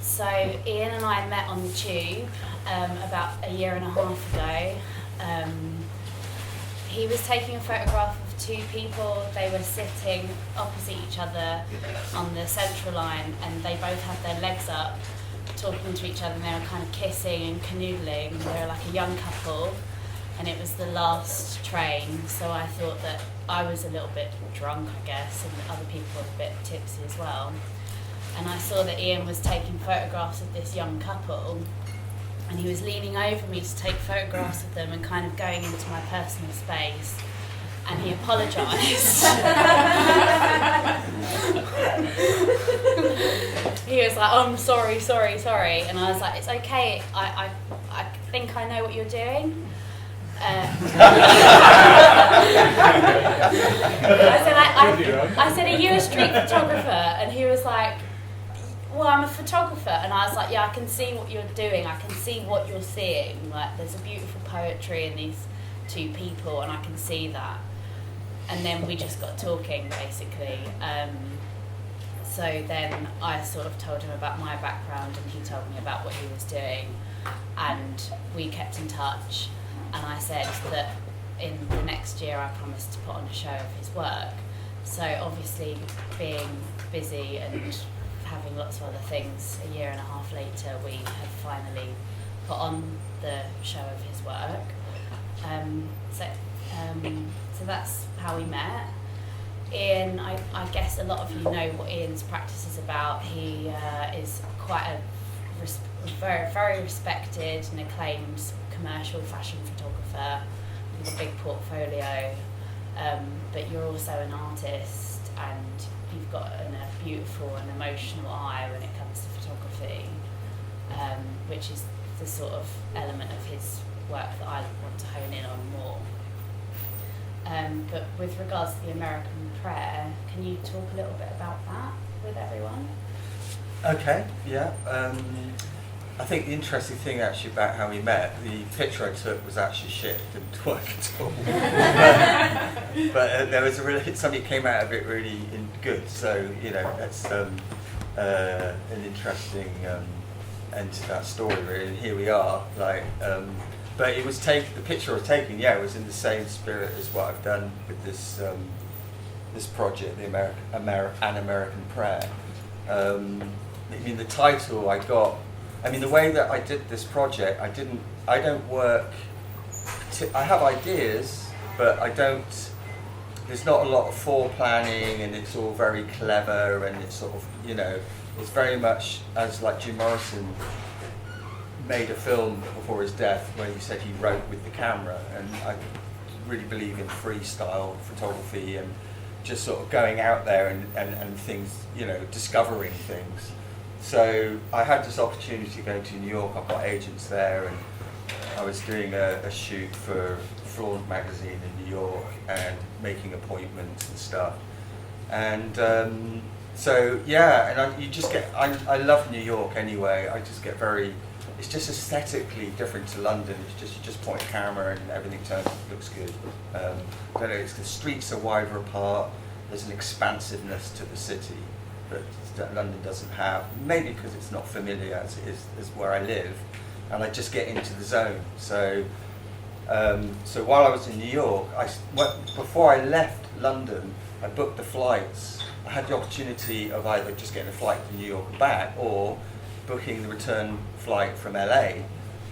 So Iain and I met on the tube about a year and a half ago. He was taking a photograph of two people. They were sitting opposite each other on the central line, and they both had their legs up, talking to each other, and they were kind of kissing and canoodling. They were like a young couple, and it was the last train, so I thought that I was a little bit drunk, I guess, and other people were a bit tipsy as well. And I saw that Iain was taking photographs of this young couple, and he was leaning over me to take photographs of them and kind of going into my personal space, and he apologised. He was like, "Oh, I'm sorry," and I was like, "It's okay, I think I know what you're doing." I said, "Are you a street photographer?" And he was like, "Well, I'm a photographer." And I was like, "Yeah, I can see what you're doing. I can see what you're seeing. Like, there's a beautiful poetry in these two people, and I can see that." And then we just got talking, basically. So then I sort of told him about my background, and he told me about what he was doing, and we kept in touch. And I said that in the next year I promised to put on a show of his work. So obviously, being busy and having lots of other things, a year and a half later we have finally put on the show of his work. So that's how we met. Iain, I guess a lot of you know what Iain's practice is about. He is quite a very, very respected and acclaimed commercial fashion photographer with a big portfolio, but you're also an artist, and you've got a beautiful and emotional eye when it comes to photography, which is the sort of element of his work that I want to hone in on more. But with regards to the American prayer, can you talk a little bit about that with everyone? Okay, yeah. I think the interesting thing actually about how we met, the picture I took was actually shit, it didn't work at all. but there was something came out of it really good, so that's an interesting end to that story really, and here we are. But it was the picture I was taking, it was in the same spirit as what I've done with this this project, the An American Prayer. The title I got. The way that I did this project, I don't work. I have ideas, but there's not a lot of foreplanning, and it's all very clever, and it's sort of, it's very much as like Jim Morrison made a film before his death where he said he wrote with the camera, and I really believe in freestyle photography and just sort of going out there and things, discovering things. So I had this opportunity to go to New York. I've got agents there, and I was doing a shoot for Flaunt magazine in New York and making appointments and stuff. And I love New York anyway. I just get it's just aesthetically different to London. You just point a camera and everything looks good. The streets are wider apart. There's an expansiveness to the city that London doesn't have, maybe because it's not familiar as it is as where I live, and I just get into the zone. So while I was in New York, before I left London, I booked the flights. I had the opportunity of either just getting a flight to New York and back, or booking the return flight from LA.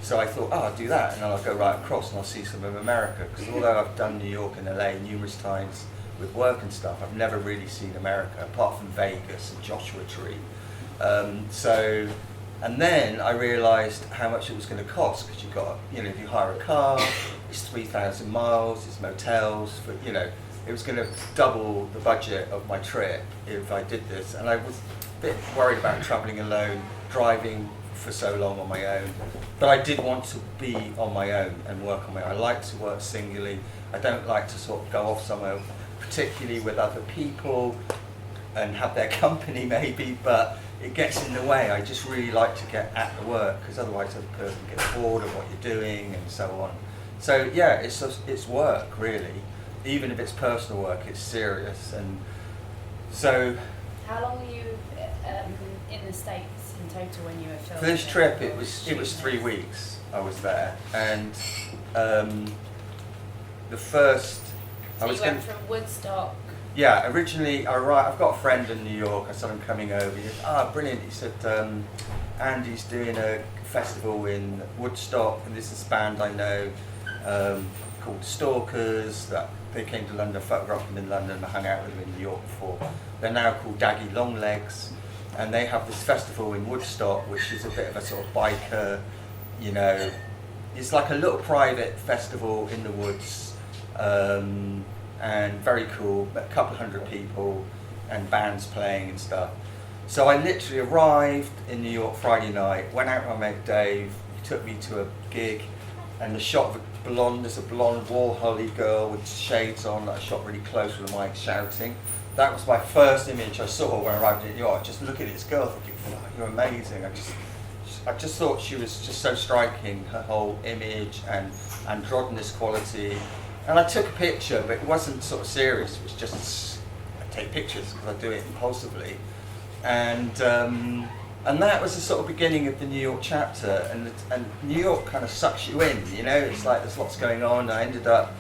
So I thought, I'll do that, and then I'll go right across and I'll see some of America. Because although I've done New York and LA numerous times with work and stuff, I've never really seen America, apart from Vegas and Joshua Tree. And then I realised how much it was going to cost, because you've got, if you hire a car, it's 3,000 miles, it's motels, it was going to double the budget of my trip if I did this. And I was a bit worried about travelling alone, driving for so long on my own. But I did want to be on my own and work on my own. I like to work singularly. I don't like to sort of go off somewhere, particularly with other people, and have their company maybe, but it gets in the way. I just really like to get at the work, because otherwise the person gets bored of what you're doing and so on. So yeah, it's work really. Even if it's personal work, it's serious. And so, how long were you in the States in total when you were filming? For this trip, it was 3 weeks I was there, and the first. So you went from Woodstock. Yeah, originally I've got a friend in New York. I saw him coming over. He said, brilliant. He said, Andy's doing a festival in Woodstock, and this is a band I know called Stalkers. That they came to London, photographed them in London, I hung out with them in New York before. They're now called Daggy Longlegs, and they have this festival in Woodstock, which is a bit of a sort of biker, it's like a little private festival in the woods. And very cool, a couple hundred people and bands playing and stuff. So I literally arrived in New York Friday night, went out with my mate Dave, he took me to a gig, and the shot of there's a blonde Warhol-y girl with shades on that I shot really close with the mic shouting. That was my first image I saw when I arrived in New York. Just looking at this girl thinking, oh, you're amazing. I just thought she was just so striking, her whole image and androgynous quality. And I took a picture, but it wasn't sort of serious. It was just, I take pictures because I do it impulsively. And that was the sort of beginning of the New York chapter. And New York kind of sucks you in, It's like there's lots going on. I ended up,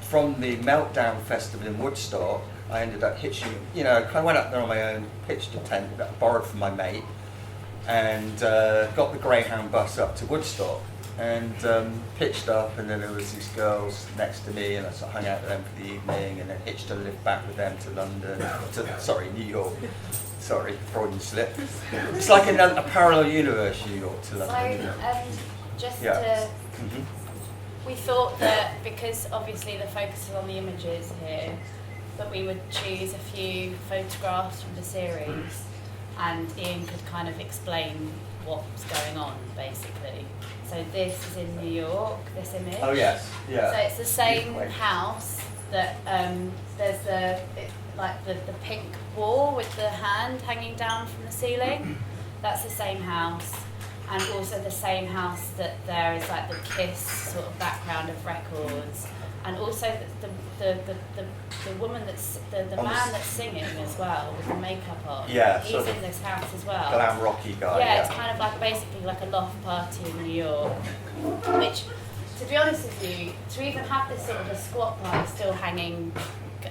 from the Meltdown Festival in Woodstock, I ended up hitching, I kind of went up there on my own, pitched a tent that I borrowed from my mate, and got the Greyhound bus up to Woodstock. And pitched up, and then there was these girls next to me, and I sort of hung out with them for the evening, and then hitched a lift back with them to London, New York. Sorry, Freudian slip. It's like a parallel universe, New York to London. So, we thought that because obviously the focus is on the images here, that we would choose a few photographs from the series, and Iain could kind of explain what's going on, basically. So this is in New York, this image. Oh yes, yeah. So it's the same house that there's the pink wall with the hand hanging down from the ceiling. That's the same house, and also the same house that there is like the Kiss sort of background of records, and also the woman that's the man that's singing as well with the makeup on. Yeah, he's in this house as well. Glam rocky guy. Yeah, it's kind of like basically like a loft party in New York, which, to be honest with you, to even have this sort of a squat party still hanging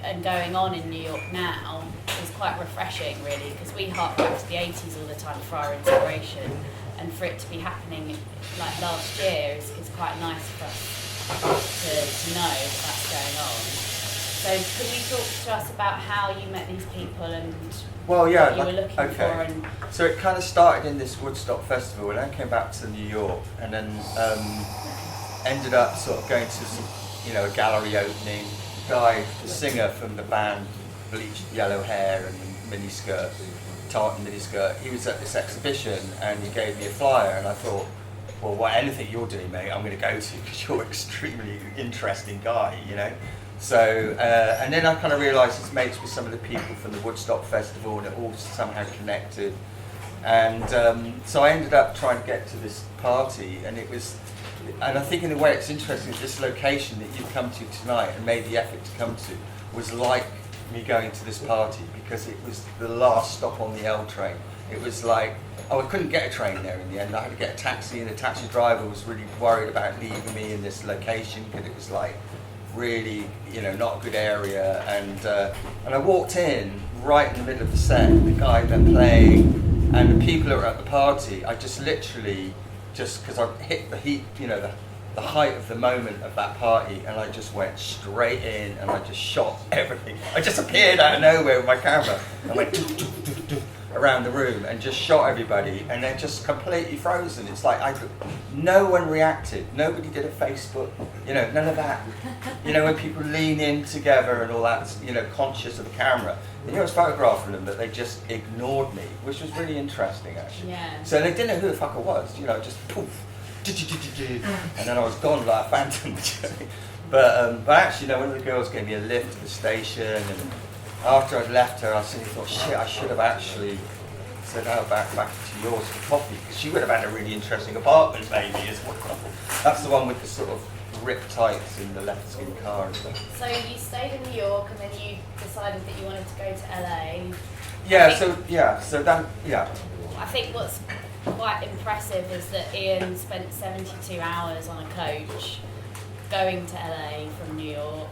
and going on in New York now is quite refreshing, really, because we hark back to the 80s all the time for our inspiration, and for it to be happening like last year is quite nice for us to know that's going on. So could you talk to us about how you met these people and what you were looking for? And so it kind of started in this Woodstock festival, and then came back to New York, and then ended up sort of going to some, a gallery opening. The singer from the band, bleached yellow hair and miniskirt, tartan miniskirt, he was at this exhibition, and he gave me a flyer, and I thought, well, anything you're doing, mate, I'm going to go to, because you're an extremely interesting guy, So, and then I kind of realised his mates with some of the people from the Woodstock Festival, and it all somehow connected. And so I ended up trying to get to this party, and I think in a way it's interesting that this location that you've come to tonight and made the effort to come to was like me going to this party, because it was the last stop on the L train. It was like, I couldn't get a train there in the end. I had to get a taxi, and the taxi driver was really worried about leaving me in this location, because it was like really, not a good area. And I walked in right in the middle of the set. The guy that playing And the people who were at the party, I just literally, just because I hit the heat, you know, the height of the moment of that party, and I just went straight in and I just shot everything. I just appeared out of nowhere with my camera and went around the room and just shot everybody, and they're just completely frozen. It's like no one reacted, nobody did a Facebook, you know, none of that. You know, when people lean in together and all that, you know, conscious of the camera. And I was photographing them, but they just ignored me, which was really interesting actually. Yeah. So they didn't know who the fuck I was, you know, just poof. And then I was gone like a phantom. But actually, you know, one of the girls gave me a lift to the station, and after I'd left her, I suddenly thought, shit, I should have actually said, oh, back to yours for coffee, because she would have had a really interesting apartment maybe as well. That's the one with the sort of ripped tights in the left skin car and stuff. So you stayed in New York, and then you decided that you wanted to go to LA. I think what's quite impressive is that Iain spent 72 hours on a coach going to LA from New York.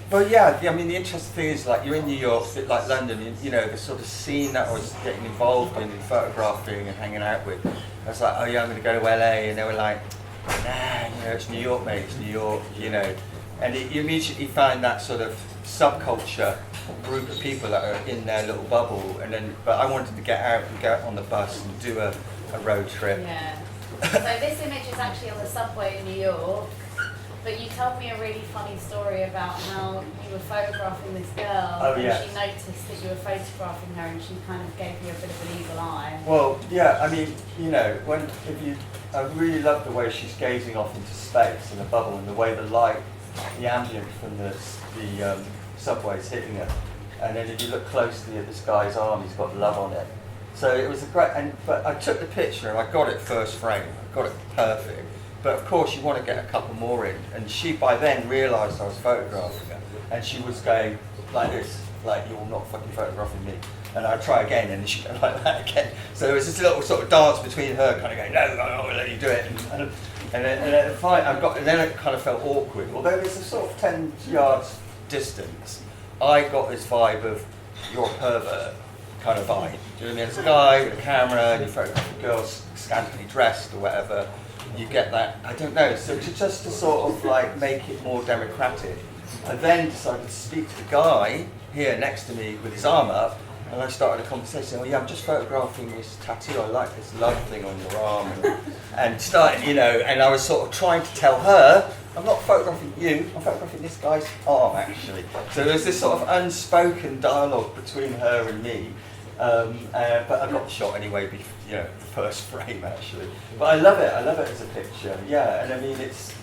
Well, yeah, I mean, the interesting thing is, like, you're in New York, a bit like London, you know, the sort of scene that I was getting involved in and photographing and hanging out with. I was like, oh yeah, I'm going to go to LA, and they were like, nah, you know, it's New York, mate, it's New York, you know. And you immediately find that sort of subculture group of people that are in their little bubble, and then, but I wanted to get out and get on the bus and do a road trip. Yeah. So this image is actually on the subway in New York, but you told me a really funny story about how you were photographing this girl, and yes. she noticed that you were photographing her, and she kind of gave you a bit of an evil eye. Well, yeah, I mean, you know, I really love the way she's gazing off into space in a bubble, and the way the light, the ambient from the subway's hitting her. And then if you look closely at this guy's arm, he's got love on it. So it was a great, but I took the picture and I got it first frame, I got it perfect. But of course you want to get a couple more in, and she by then realised I was photographing her, and she was going like this, like, you're not fucking photographing me. And I'd try again, and she'd go like that again. So there was this little sort of dance between her kind of going, no, I'm not going to let you do it. And then it kind of felt awkward. Although there's a sort of 10 yards distance, I got this vibe of, you're a pervert kind of vibe. Do you know what I mean? There's a guy with a camera, and you photograph a girl scantily dressed or whatever. You get that, I don't know, so just to sort of like make it more democratic. I then decided to speak to the guy here next to me with his arm up, and I started a conversation. Oh yeah, I'm just photographing this tattoo, I like this love thing on your arm, and started, you know, and I was sort of trying to tell her, I'm not photographing you, I'm photographing this guy's arm actually. So there's this sort of unspoken dialogue between her and me. But I got the shot anyway, you know, the first frame actually. But I love it as a picture, yeah. And I mean, it's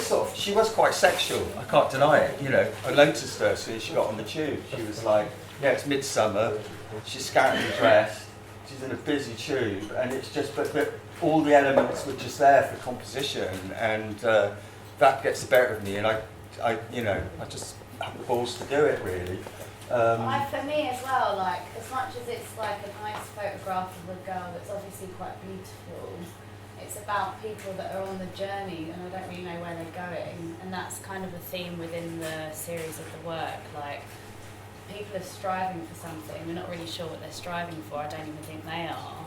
sort of, she was quite sexual, I can't deny it, you know. I noticed her as soon as she got on the tube. She was like, yeah, it's midsummer, she's scantily dressed, she's in a busy tube, and it's just, but all the elements were just there for composition, and that gets the better of me, and I just have the balls to do it really. For me as well, like, as much as it's like a nice photograph of a girl that's obviously quite beautiful, it's about people that are on the journey and I don't really know where they're going, and that's kind of a theme within the series of the work. Like, people are striving for something, we're not really sure what they're striving for, I don't even think they are,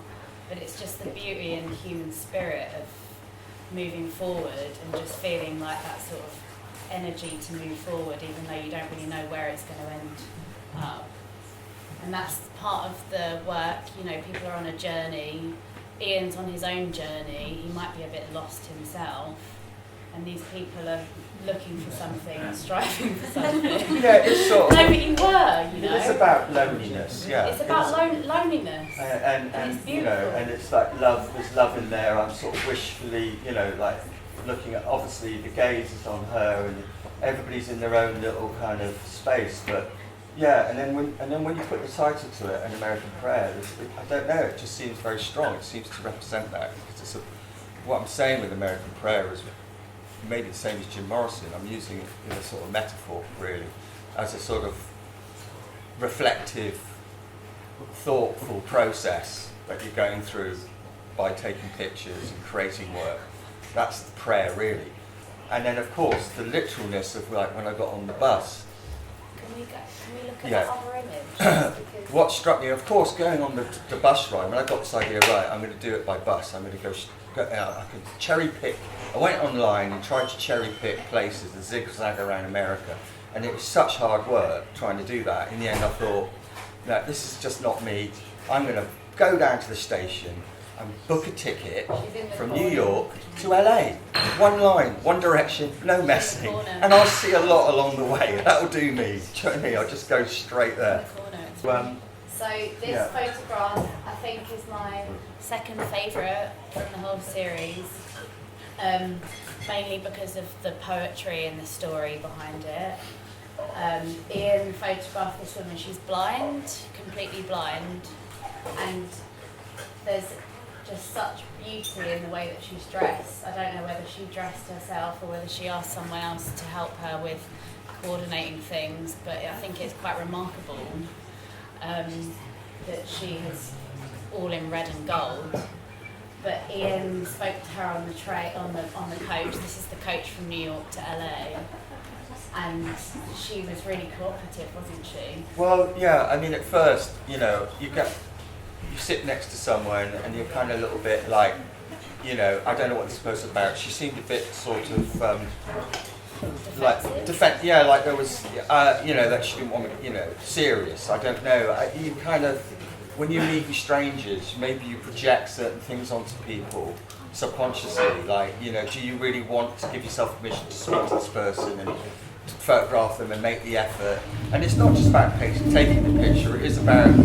but it's just the beauty and human spirit of moving forward and just feeling like that sort of energy to move forward, even though you don't really know where it's going to end up. And that's part of the work, you know, people are on a journey. Iain's on his own journey, he might be a bit lost himself, and these people are looking for something, striving for something. Yeah, it's sort of... No, but you were, you know. It's about loneliness, yeah. It's about loneliness. And it's beautiful. You know, and it's like love, there's love in there. I'm sort of wishfully, you know, like looking at, obviously the gaze is on her and everybody's in their own little kind of space, but yeah, and then when you put the title to it, An American Prayer, I don't know, it just seems very strong. It seems to represent that. Because what I'm saying with American Prayer is maybe the same as Jim Morrison. I'm using it in a sort of metaphor, really, as a sort of reflective, thoughtful process that you're going through by taking pictures and creating work. That's the prayer, really. And then, of course, the literalness of like when I got on the bus, Can we look at Yeah. that other image? Because What struck me, of course, going on the bus ride, when I got this idea, right, I'm going to do it by bus, I'm going to go out, I could cherry pick. I went online and tried to cherry pick places and zigzag around America, and it was such hard work trying to do that. In the end, I thought, no, this is just not me. I'm going to go down to the station and book a ticket from New York to LA. One line, one direction, no messing. And I'll see a lot along the way. That'll do me. Do you know what I mean? I'll just go straight there. So this photograph, I think, is my second favourite from the whole series, mainly because of the poetry and the story behind it. Iain photographed this woman. She's blind, completely blind, and there's just such beauty in the way that she's dressed. I don't know whether she dressed herself or whether she asked someone else to help her with coordinating things, but I think it's quite remarkable that she is all in red and gold. But Iain spoke to her on the coach. This is the coach from New York to LA, and she was really cooperative, wasn't she? Well, yeah, I mean, at first, you know, you sit next to someone and you're kind of a little bit like, you know, I don't know what this person's about. She seemed a bit sort of like there was, you know, that she didn't want me, you know, serious. I don't know. You kind of, when you meet strangers, maybe you project certain things onto people subconsciously. Like, you know, do you really want to give yourself permission to speak to this person and to photograph them and make the effort? And it's not just about taking the picture. It is about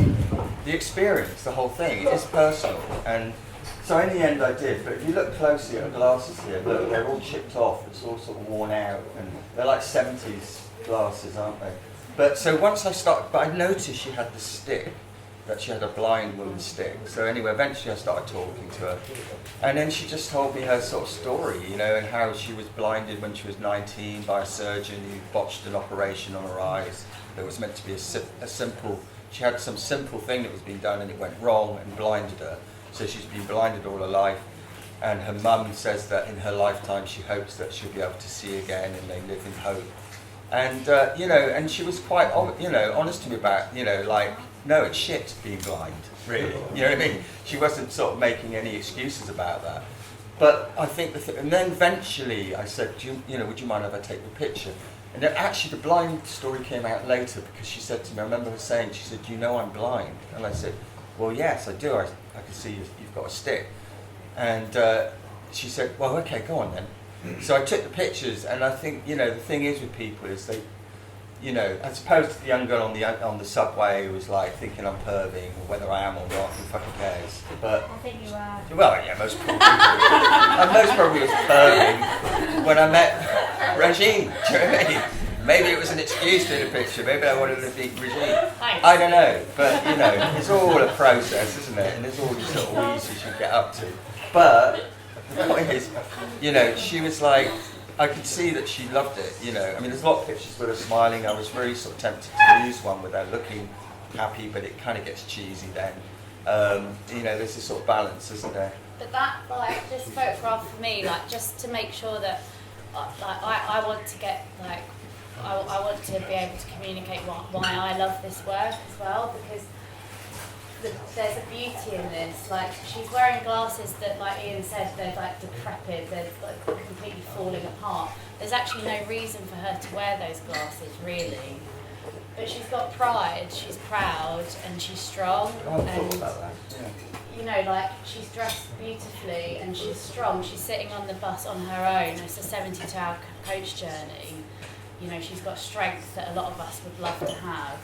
the experience, the whole thing. It is personal. And so in the end I did, but if you look closely at the glasses here, look, they're all chipped off, it's all sort of worn out, and they're like 70s glasses, aren't they? But so once I started, but I noticed she had the stick, that she had a blind woman's stick. So anyway, eventually I started talking to her, and then she just told me her sort of story, you know, and how she was blinded when she was 19 by a surgeon who botched an operation on her eyes. That was meant to be a simple, she had some simple thing that was being done and it went wrong and blinded her. So she's been blinded all her life, and her mum says that in her lifetime she hopes that she'll be able to see again, and they live in hope. And you know, and she was quite, you know, honest to me about, you know, like, no, it's shit being blind, really. You know what I mean? She wasn't sort of making any excuses about that. But I think and then eventually I said, you know, would you mind if I take the picture? And then actually the blind story came out later, because she said to me, I remember her saying, she said, do you know I'm blind? And I said, well, yes, I do. I can see you've got a stick. And she said, well, okay, go on then. So I took the pictures, and I think, you know, the thing is with people is they, you know, as opposed to the young girl on the subway who was like thinking I'm perving, or whether I am or not, who fucking cares? But I think you are. Well, yeah, most probably. I most probably was perving when I met Roisin. Do you know what I mean? Maybe it was an excuse to the picture. Maybe I wanted to meet Roisin. I don't know, but you know, it's all a process, isn't it? And there's all these little weases you get up to. But the point is, you know, she was like, I could see that she loved it. You know, I mean, there's a lot of pictures with her smiling. I was very sort of tempted to use one with her looking happy, but it kind of gets cheesy then. You know, there's this sort of balance, isn't there? But that, like, this photograph for me, like, just to make sure that, like, I want to get, like, I want to be able to communicate why I love this work as well, because there's a beauty in this. Like, she's wearing glasses that, like Iain said, they're like decrepit, they're like completely falling apart. There's actually no reason for her to wear those glasses, really. But she's got pride, she's proud, and she's strong. I thought about that. Yeah. You know, like, she's dressed beautifully and she's strong. She's sitting on the bus on her own. It's a 72-hour coach journey. You know, she's got strength that a lot of us would love to have.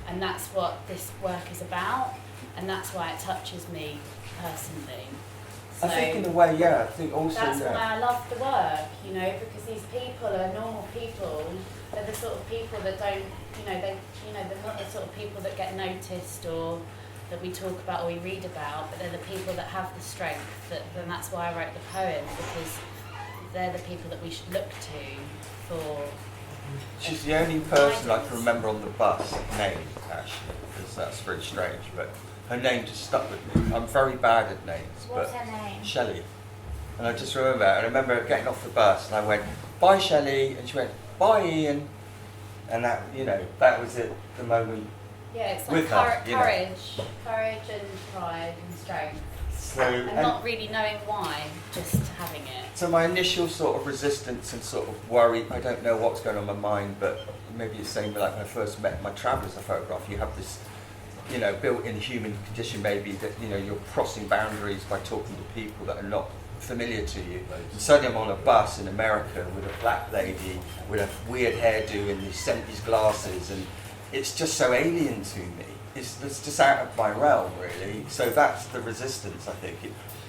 And that's what this work is about. And that's why it touches me personally. So I think in a way, yeah. I think also that's why I love the work, you know, because these people are normal people. They're the sort of people that don't, they're not the sort of people that get noticed or that we talk about or we read about, but they're the people that have the strength. And that's why I wrote the poem, because they're the people that we should look to for. She's the only person I can remember on the bus name, actually, because that's very strange, but her name just stuck with me. I'm very bad at names. What's her name? Shelley. And I just remember, and I remember getting off the bus and I went, bye Shelley, and she went, bye Iain. and that, you know, that was it, the moment. Yeah, it's with like her, you know. courage and pride and strength. So, And not really knowing why, just having it. So my initial sort of resistance and sort of worry, I don't know what's going on in my mind, but maybe it's the same like when I first met my travellers I photograph, you have this, you know, built-in human condition maybe that, you know, you're crossing boundaries by talking to people that are not familiar to you. And suddenly I'm on a bus in America with a black lady with a weird hairdo and these 70s glasses, and it's just so alien to me. It's just out of my realm, really. So that's the resistance, I think.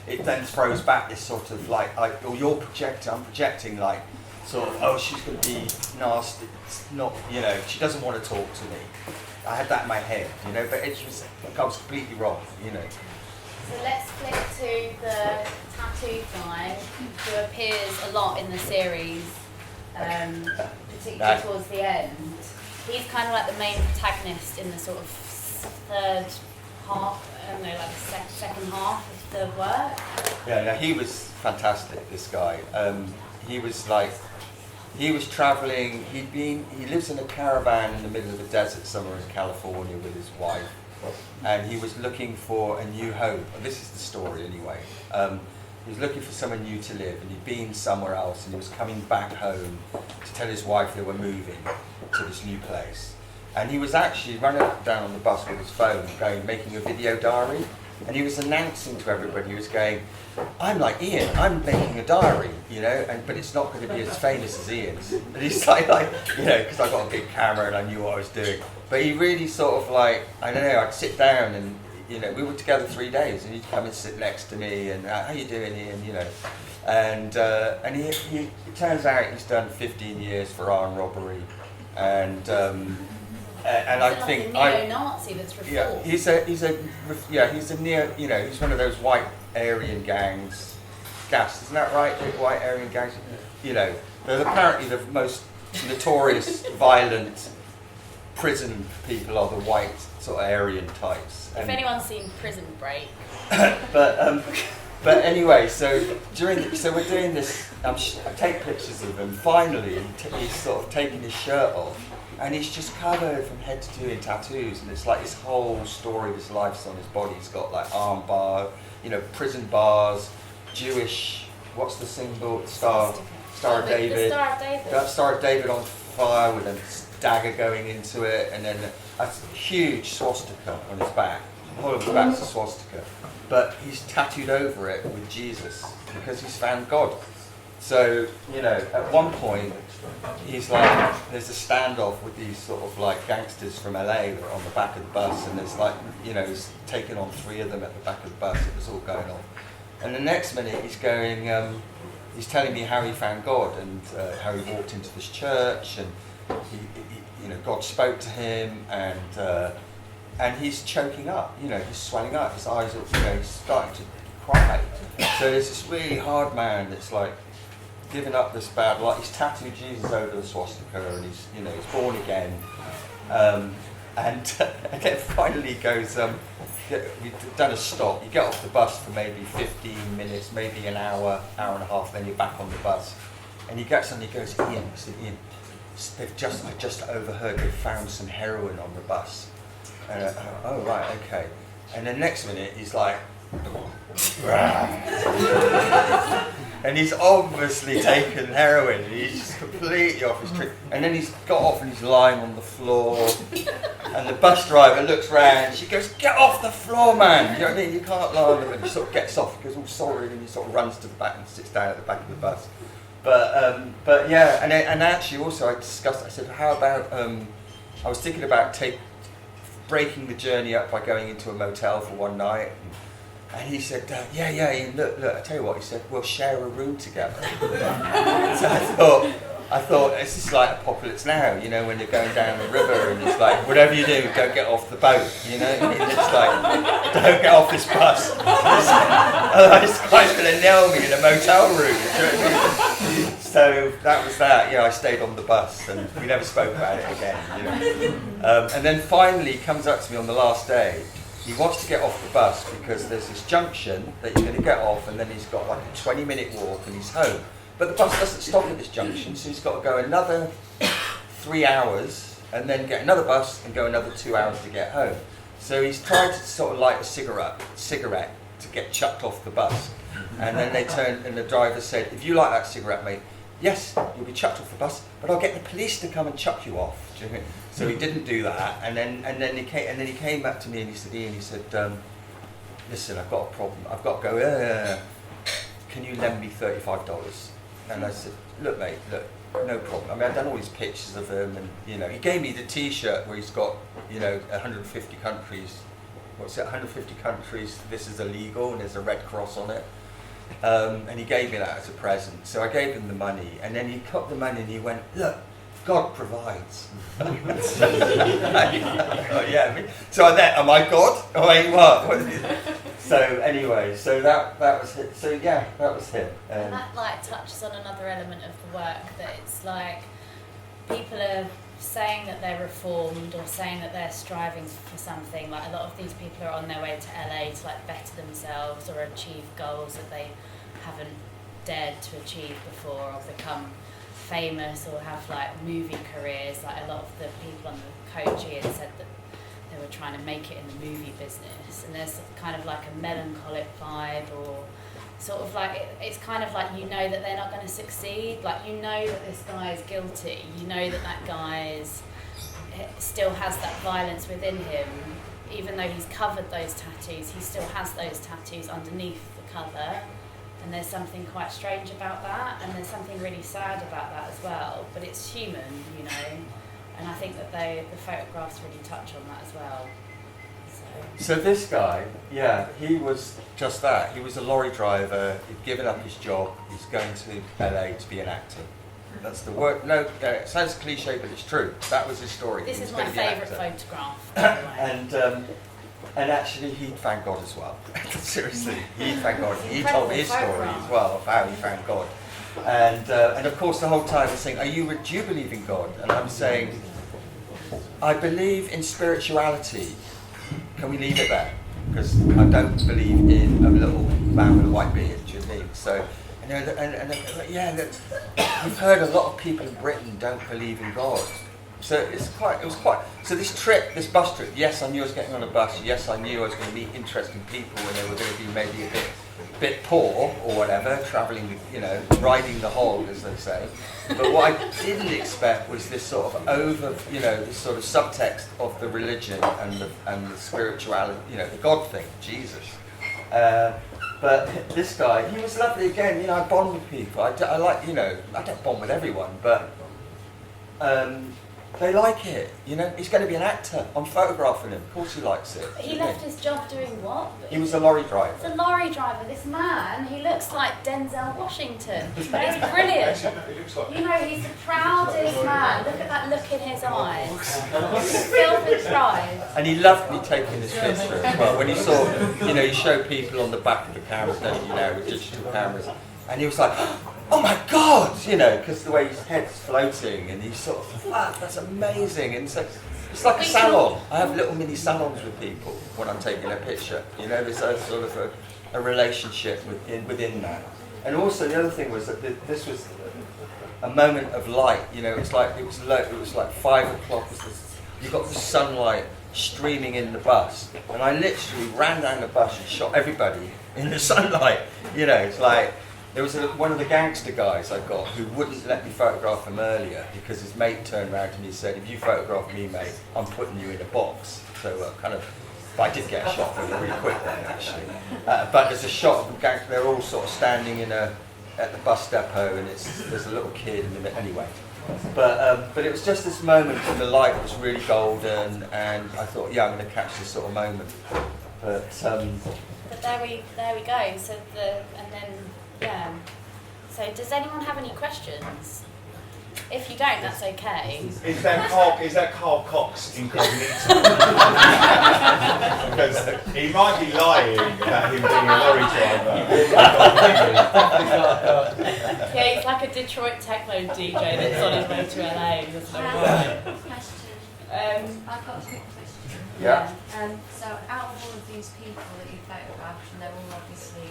It then throws back this sort of like, oh, you're projecting, I'm projecting, like, sort of, oh, she's going to be nasty. It's not, you know, she doesn't want to talk to me. I had that in my head, you know, but it was, I was completely wrong, you know. So let's flip to the tattooed guy who appears a lot in the series, particularly towards the end. He's kind of like the main protagonist in the sort of third half, I don't know, like the second half of the work. Yeah, no, he was fantastic, this guy. He was travelling, he lives in a caravan in the middle of the desert somewhere in California with his wife, and he was looking for a new home. This is the story anyway. He was looking for somewhere new to live, and he'd been somewhere else, and he was coming back home to tell his wife they were moving to this new place. And he was actually running up and down on the bus with his phone, making a video diary, and he was announcing to everybody, he was going, I'm like Iain, I'm making a diary, you know, but it's not going to be as famous as Ian's. And he's like, you know, because I got a big camera and I knew what I was doing. But he really sort of like, I don't know, I'd sit down and, you know, we were together 3 days, and he'd come and sit next to me and, how you doing, Iain, you know. And he it turns out he's done 15 years for armed robbery, and I think like a neo-Nazi that's reformed. Yeah, he's a neo, you know, he's one of those white Aryan gangs. Gas, isn't that right? The white Aryan gangs. You know, they're apparently the most notorious, violent prison people are the white sort of Aryan types. If anyone's seen Prison Break. But anyway, so we're doing this. I take pictures of him. Finally, he's sort of taking his shirt off. And he's just covered from head to toe in tattoos, and it's like his whole story of his life's on his body. He's got like arm bar, you know, prison bars, Jewish, what's the symbol? Star of David. The Star of David. That Star of David on fire with a dagger going into it, and then a huge swastika on his back. The whole of his back's a swastika. But he's tattooed over it with Jesus because he's found God. So, you know, at one point, he's like, there's a standoff with these sort of like gangsters from LA that are on the back of the bus, and there's like, you know, he's taken on 3 of them at the back of the bus. It was all going on. And the next minute he's going, he's telling me how he found God and how he walked into this church, and he you know, God spoke to him, and he's choking up, you know, he's swelling up, his eyes are, you know, he's starting to cry. So there's this really hard man that's like, giving up this bad life. He's tattooed Jesus over the swastika, and he's, you know, he's born again. And then finally goes, we've done a stop. You get off the bus for maybe 15 minutes, maybe an hour, hour and a half, then you're back on the bus. And he gets on and he goes, Iain, I said, Iain, I just overheard they found some heroin on the bus. And oh, right, okay. And then next minute he's like, and he's obviously taken heroin, and he's just completely off his trick. And then he's got off and he's lying on the floor, and the bus driver looks round, she goes, get off the floor, man, you know what I mean, you can't lie on the bed. He sort of gets off, he goes, oh sorry, and he sort of runs to the back and sits down at the back of the bus. But yeah, and actually also I discussed, I said, how about, I was thinking about breaking the journey up by going into a motel for one night. And he said, yeah, look, I tell you what, he said, we'll share a room together. So I thought, this is like Apocalypse Now, you know, when you're going down the river and it's like, whatever you do, don't get off the boat, you know? And it's like, don't get off this bus. Otherwise, this guy's going to nail me in a motel room. Do you know what I mean? So that was that, you know, I stayed on the bus and we never spoke about it again, you know. And then finally he comes up to me on the last day. He wants to get off the bus because there's this junction that you're going to get off, and then he's got like a 20-minute walk and he's home. But the bus doesn't stop at this junction, so he's got to go another 3 hours and then get another bus and go another 2 hours to get home. So he's tried to sort of light a cigarette to get chucked off the bus. And then they turned, and the driver said, if you like that cigarette, mate, yes, you'll be chucked off the bus, but I'll get the police to come and chuck you off. Do you know what I mean? So he didn't do that, and then he came back to me and he said, Ian, he said, listen, I've got a problem. I've got to go. Can you lend me $35? And I said, look, mate, look, no problem. I mean, I've done all these pictures of him, and he gave me the T-shirt where he's got 150 countries. What's it? 150 countries. This is illegal, and there's a red cross on it. And he gave me that as a present. So I gave him the money, and then he took the money and he went, look, God provides. Oh, yeah. So am I God? I mean, what? So anyway, so that was it. So yeah, that was him. And that touches on another element of the work, that it's like people are saying that they're reformed or saying that they're striving for something. Like a lot of these people are on their way to LA to better themselves or achieve goals that they haven't dared to achieve before, or become famous or have movie careers. Like a lot of the people on the coach here said that they were trying to make it in the movie business, and there's kind of a melancholic vibe, or sort of it's kind of that they're not going to succeed. That this guy is guilty. That guy still has that violence within him, even though he's covered those tattoos. He still has those tattoos underneath the cover. And there's something quite strange about that, and there's something really sad about that as well. But it's human, and I think that the photographs really touch on that as well. So this guy, yeah, he was just that. He was a lorry driver. He'd given up his job. He's going to LA to be an actor. That's the word. No, it sounds cliche, but it's true. That was his story. This is my favourite photograph, by the way. And actually, he'd found God as well. Seriously, he'd found God. He told me his story as well of how he found God. And of course, the whole time he's saying, do you believe in God? And I'm saying, I believe in spirituality. Can we leave it there? Because I don't believe in a little man with a white beard. Do you know what I mean? So, we've heard a lot of people in Britain don't believe in God. So it was quite. So this bus trip. Yes, I knew I was getting on a bus. Yes, I knew I was going to meet interesting people, and they were going to be maybe a bit poor or whatever, travelling, riding the hog, as they say. But what I didn't expect was this sort of this sort of subtext of the religion and the spirituality, the God thing, Jesus. But this guy, he was lovely again. I bond with people. I like, I don't bond with everyone, but. They like it, He's going to be an actor. I'm photographing him. Of course he likes it. He left his job doing what? He was a lorry driver. He's a lorry driver. This man, he looks like Denzel Washington. He's brilliant. He's the proudest man. Look at that look in his eyes. He's filled with pride. And he loved me taking this picture as well. When he saw, you show people on the back of the cameras, don't you, with digital cameras. And he was like, oh my God, because the way his head's floating, and he's sort of, wow, that's amazing. And so it's like a salon. I have little mini salons with people when I'm taking a picture. There's a sort of a relationship within that. And also the other thing was that this was a moment of light. It was like 5 o'clock. You got the sunlight streaming in the bus, and I literally ran down the bus and shot everybody in the sunlight. It's like. There was one of the gangster guys I got who wouldn't let me photograph him earlier because his mate turned around to me and said, if you photograph me, mate, I'm putting you in a box. So but I did get a shot of him really quick then, actually. But there's a shot of the gangster, they're all sort of standing at the bus depot, and there's a little kid in the middle, anyway. But it was just this moment when the light was really golden, and I thought, yeah, I'm going to catch this sort of moment. But there we go. So yeah. So does anyone have any questions? If you don't, that's okay. Is that Carl Cox incognito? Because he might be lying about him being a lorry driver. Yeah, he's like a Detroit techno DJ that's on his way to LA. He doesn't know why. I've got a quick question. Yeah. So out of all of these people that you photographed, and they're all obviously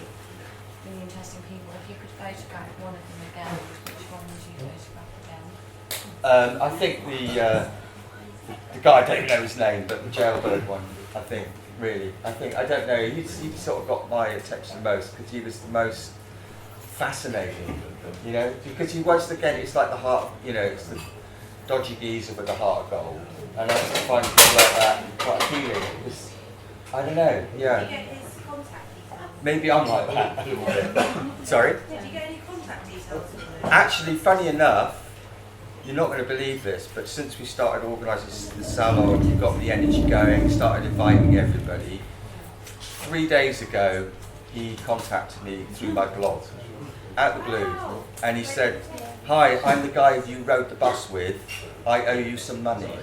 really interesting people, if you could photograph one of them again, which one would you photograph again? I think the guy, I don't even know his name, but the jailbird one, I think, really. I don't know, he sort of got my attention most because he was the most fascinating, you know, because he was, again, it's like the heart, you know, it's the dodgy geezer with the heart of gold. And I just find stuff like that quite appealing. It's, I don't know, yeah. Did you get his contact details? Maybe I'm like that a little bit. Sorry? Did you get any contact details? Actually, funny enough, you're not going to believe this, but since we started organising the salon, we got the energy going, started inviting everybody. 3 days ago, he contacted me through my blog, out the blue, and he said, "Hi, I'm the guy you rode the bus with. I owe you some money."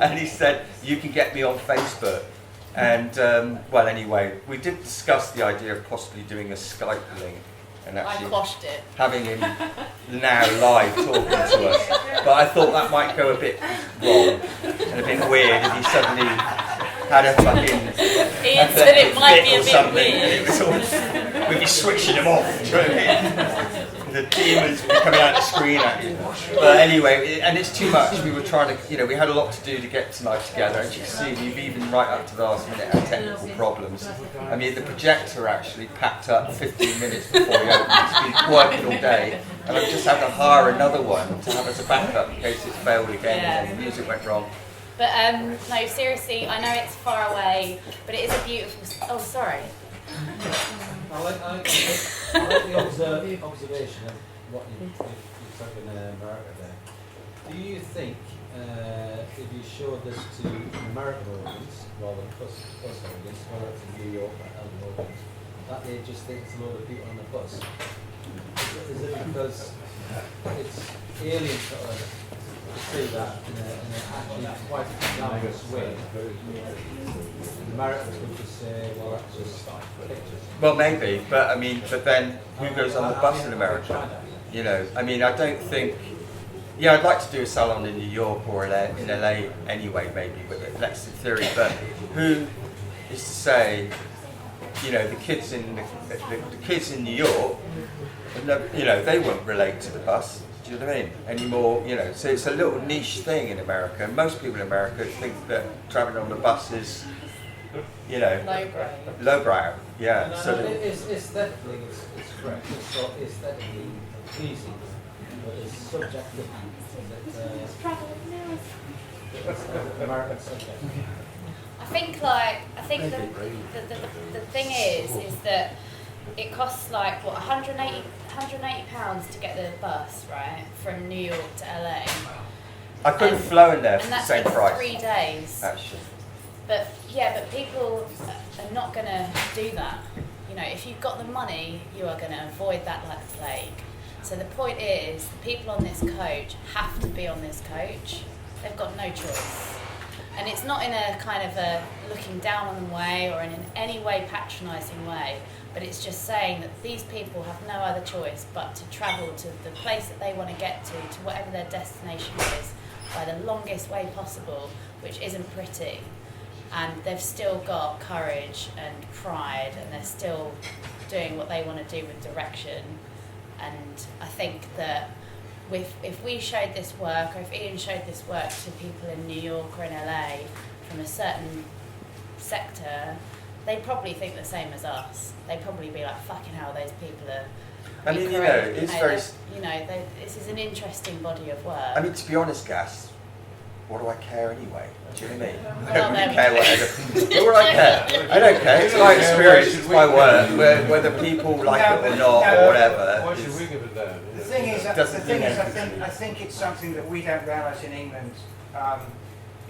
And he said, "You can get me on Facebook." And well, anyway, we did discuss the idea of possibly doing a Skype link and I actually quashed it. having him now live talking to us. But I thought that might go a bit wrong and a bit weird if he suddenly had a fucking Ian said it might be a or bit something, weird. and it was all, we'd be switching him off. Do you know what I mean? The demons would be coming out the screen at you. But anyway, and it's too much. We were trying to, you know, we had a lot to do to get tonight together. And you can see we've even right up to the last minute had technical problems. I mean, the projector actually packed up 15 minutes before we opened. It's been working all day, and I've just had to hire another one to have as a backup in case it failed again and the music went wrong. But no, seriously, I know it's far away, but it is a beautiful. Oh, sorry. I like the observation of what you took in America there. Do you think if you showed this to an American audience rather than us audience, whether it's a New York or an audience, that they just think it's a load of people on the bus? Is it because it's alien to us to see that in a actually quite glamorous way? Americans would just say, well, that's just pictures. Well, maybe, but I mean, but then who goes on the bus in America? You know, I mean, I don't think. Yeah, I'd like to do a salon in New York or in LA anyway, maybe, with it. That's the theory. But who is to say? You know, the kids in the kids in New York, you know, they won't relate to the bus. Do you know what I mean? Anymore, you know. So it's a little niche thing in America. And most people in America think that travelling on the bus is, you know, lowbrow. Yeah. No, So it's aesthetically, it's correct. It's so aesthetically pleasing, but it's subjective. It's American subject. I think the thing is that it costs like what 180 pounds to get the bus, right, from New York to LA. I could have flown there for and the that's same for price. 3 days. Actually. But yeah, but people are not going to do that. You know, if you've got the money, you are going to avoid that like the plague. So the point is, the people on this coach have to be on this coach. They've got no choice. And it's not in a kind of a looking down on them way or in any way patronising way, but it's just saying that these people have no other choice but to travel to the place that they want to get to whatever their destination is, by the longest way possible, which isn't pretty. And they've still got courage and pride, and they're still doing what they want to do with direction. And I think that if we showed this work, or if Ian showed this work to people in New York or in LA from a certain sector, they'd probably think the same as us. They'd probably be like, fucking hell, those people are... I mean, you know, it's very... You know, this is an interesting body of work. I mean, to be honest, Gas, what do I care anyway? Do you know what I mean? I Well, don't really no. care what I care. I don't care. It's my experience, it's my work. Whether people like it or not or whatever. Why should we give it that? The thing is, Doesn't mean anything. I think it's something that we don't realise in England,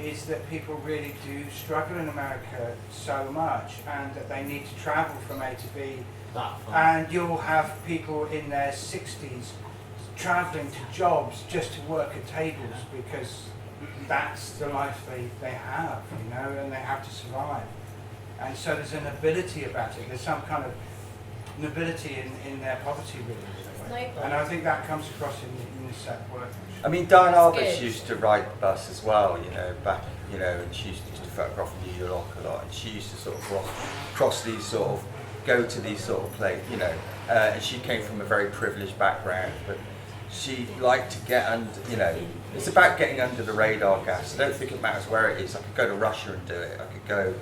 is that people really do struggle in America so much, and that they need to travel from A to B. And you'll have people in their 60s travelling to jobs just to work at tables because that's the life they have, you know, and they have to survive. And so there's a nobility about it. There's some kind of nobility in their poverty, really. And I think that comes across in this work. I mean, Diane That's Arbus good. used to ride the bus as well, you know, back, you know, and she used to photograph New York a lot, and she used to sort of cross these sort of, go to these sort of places, you know, and she came from a very privileged background, but she liked to get under, you know, it's about getting under the radar, gas. I don't think it matters where it is. I could go to Russia and do it. I could go,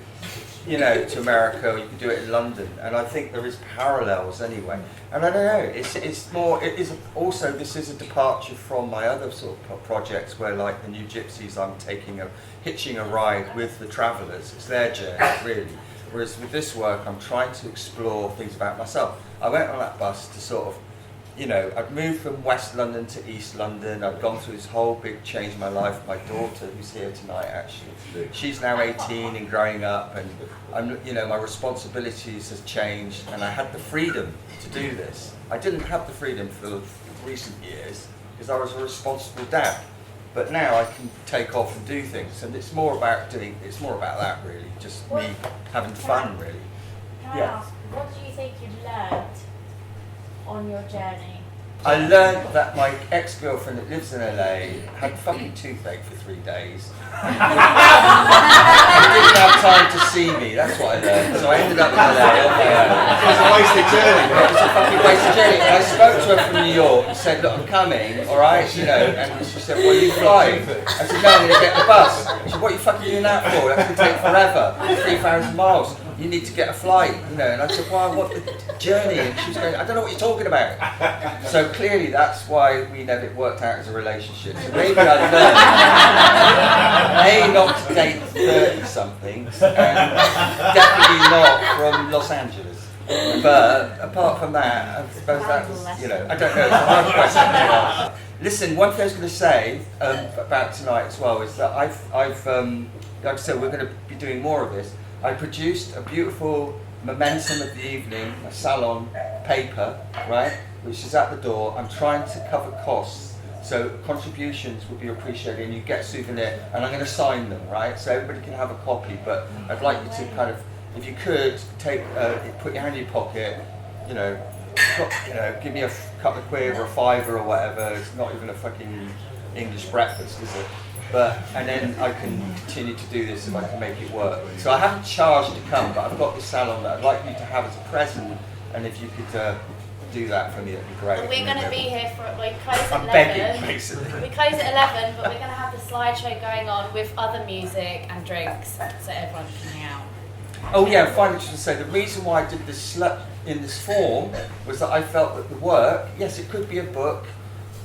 you know, to America, or you could do it in London. And I think there is parallels anyway. And I don't know, it's more, it is also, this is a departure from my other sort of projects where, like the New Gypsies, I'm hitching a ride with the travellers. It's their journey, really. Whereas with this work, I'm trying to explore things about myself. I went on that bus to sort of, you know, I'd moved from West London to East London. I'd gone through this whole big change in my life. My daughter, who's here tonight, actually, she's now 18 and growing up, and I'm, you know, my responsibilities has changed, and I had the freedom to do this. I didn't have the freedom for recent years because I was a responsible dad, but now I can take off and do things, and it's more about that really, just me having fun really. Can I ask, what do you think you'd learned on your journey? I learned that my ex-girlfriend that lives in LA had fucking toothache for 3 days. and didn't have time to see me, that's what I learned. So I ended up in LA on my own. It was a wasted journey. It was a fucking wasted journey. And I spoke to her from New York and said, look, I'm coming, alright, you know, and she said, well, are you flying? I said, no, I'm going to get the bus. She said, what are you fucking doing that for? That's going to take forever, 3,000 miles. You need to get a flight, you know. And I said, well, what the journey? And she was going, I don't know what you're talking about. So clearly that's why we never worked out as a relationship. So maybe I learned, A, not to date 30-somethings, and definitely not from Los Angeles. But apart from that, I suppose that was, you know, I don't know, it's a hard question to answer. Listen, one thing I was going to say about tonight as well is that I've like I said, we're going to be doing more of this. I produced a beautiful momentum of the evening, a salon paper, right, which is at the door. I'm trying to cover costs, so contributions would be appreciated, and you get a souvenir, and I'm going to sign them, right, so everybody can have a copy, but I'd like you to kind of, if you could, take, put your hand in your pocket, you know, give me a couple of quid or a fiver or whatever. It's not even a fucking English breakfast, is it? But, and then I can continue to do this if I can make it work. So I haven't charged to come, but I've got this salon that I'd like you to have as a present, and if you could do that for me, that'd be great. Well, we're going to be here for, we close at 11. I'm begging, basically. We close at 11, but we're going to have the slideshow going on with other music and drinks, so everyone can hang out. Oh yeah, finally just to say, the reason why I did this in this form was that I felt that the work, yes, it could be a book,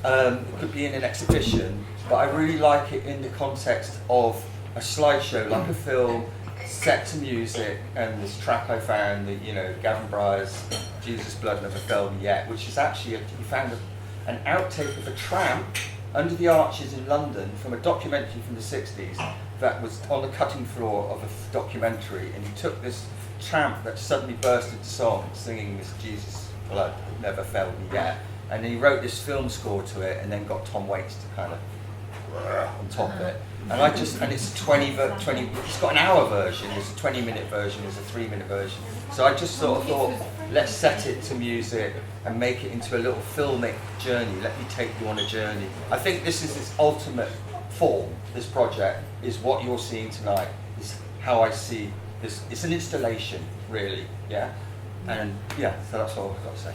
it could be in an exhibition, but I really like it in the context of a slideshow, like a film, set to music, and this track I found, that, you know, Gavin Bryars' Jesus Blood Never Failed Me Yet, which is actually, he found an outtake of a tramp under the arches in London from a documentary from the 60s that was on the cutting floor of a documentary, and he took this tramp that suddenly burst into song, singing this Jesus Blood Never Failed Me Yet, and he wrote this film score to it, and then got Tom Waits to kind of on top of it. And it's a 20, it's got an hour version, there's a 20-minute version, there's a 3-minute version. So I just sort of thought, let's set it to music and make it into a little filmic journey. Let me take you on a journey. I think this is its ultimate form, this project, is what you're seeing tonight, is how I see this. It's an installation, really, yeah? And yeah, so that's all I've got to say.